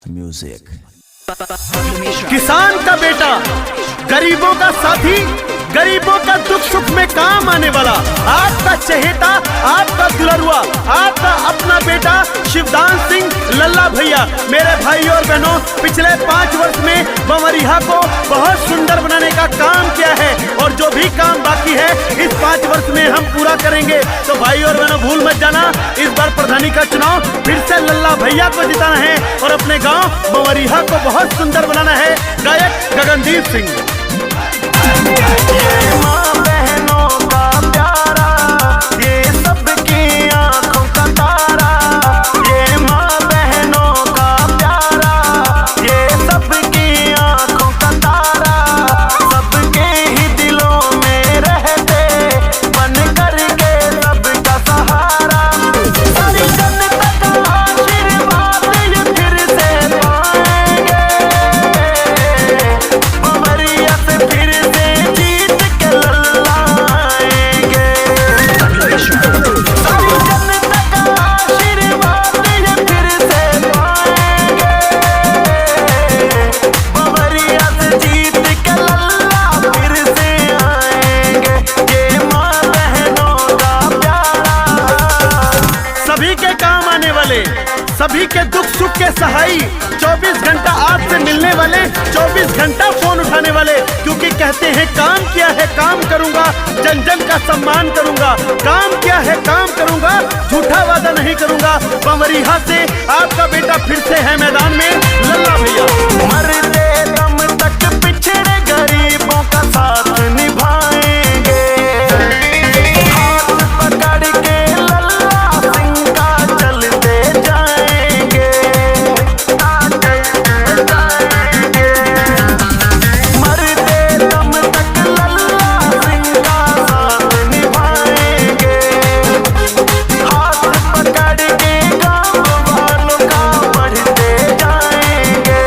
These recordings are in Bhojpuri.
म्यूजिक। किसान का बेटा, गरीबों का साथी, गरीबों का दुख सुख में काम आने वाला, आपका चहेता, आपका दुलरुआ, आपका अपना बेटा शिवदान सिंह लल्ला भैया। मेरे भाई और बहनों, पिछले 5 वर्ष में बमरिया को बहुत सुंदर बनाने का काम किया है और जो भी काम बाकी है इस 5 वर्ष में हम पूरा करेंगे। तो भाई और बहनों, भूल मत जाना, इस बार प्रधानी का चुनाव फिर से लल्ला भैया को जिताना है और अपने गांव बमरिया को बहुत सुंदर बनाना है। गायक गगनदीप सिंह। ये माँ बहनों का प्यारा, ये सबकी आंखों का तारा। ये माँ बहनों का प्यारा, ये सबकी आंखों का तारा। सबके ही दिलों में रहते, बन करके सबका सहारा। सारी जनता का आशीर्वाद ये फिर से पाएंगे, बमरिया से फिर से जीत के लल्ला आएंगे। सारी जनता का आशीर्वाद ये फिर से पाएंगे, बमरिया से जीत के लल्ला फिर से आएंगे। ये माँ बहनों का प्यारा, सभी के काम आने वाले, सभी के दुख सुख के सहाई, 24 घंटा आपसे मिलने वाले, 24 घंटा फोन उठाने वाले, क्योंकि कहते हैं काम किया है काम करूंगा, जन जन का सम्मान करूंगा। काम किया है काम करूंगा, झूठा वादा नहीं करूंगा। बमरिया से आपका बेटा फिर से है मैदान में, लल्ला भैया। मरते दम तक पिछड़े गरीबों का साथ निभाएंगे। हाथ पकड़ के लल्ला सिंह का चलते जाएंगे। मरते दम तक लल्ला सिंह का साथ निभाएंगे। हाथ पकड़ के गाँव वालों का बढ़ते जाएंगे।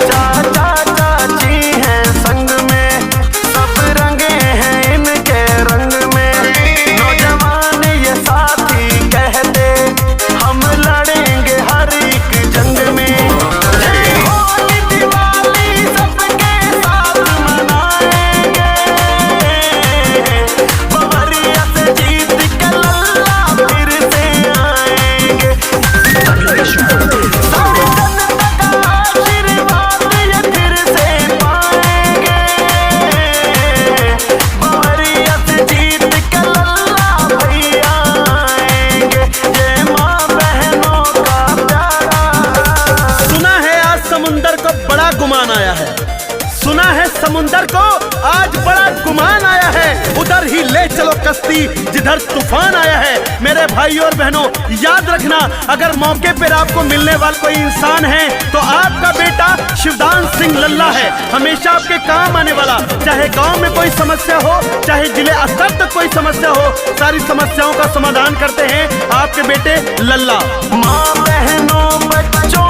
चाचा चाची हैं संग में, सब रंगे हैं इनके रंग में। नौजवान ये साथी कहते, हम लड़ेंगे हर एक जंग में। ये होली दिवाली सबके साथ मनाएंगे, बमरिया से जीत के लल्ला फिर से आएंगे। सारी जनता का आशीर्वाद ये फिर से पाएंगे, बमरिया से जीत के लल्ला भैया आएंगे। ये माँ बहनों का प्यारा। सुना है आज समुंदर को बड़ा गुमान आया है, सुना है समुंदर को आज बड़ा गुमान आया है। उधर ही ले चलो कश्ती जिधर तूफान आया है। मेरे भाई और बहनों, याद रखना, अगर मौके पर आपको मिलने वाला कोई इंसान है तो आपका बेटा शिवदान सिंह लल्ला है। हमेशा आपके काम आने वाला, चाहे गांव में कोई समस्या हो, चाहे जिले स्तर तक कोई समस्या हो, सारी समस्याओं का समाधान करते हैं आपके बेटे लल्ला। माँ बहनों बच्चों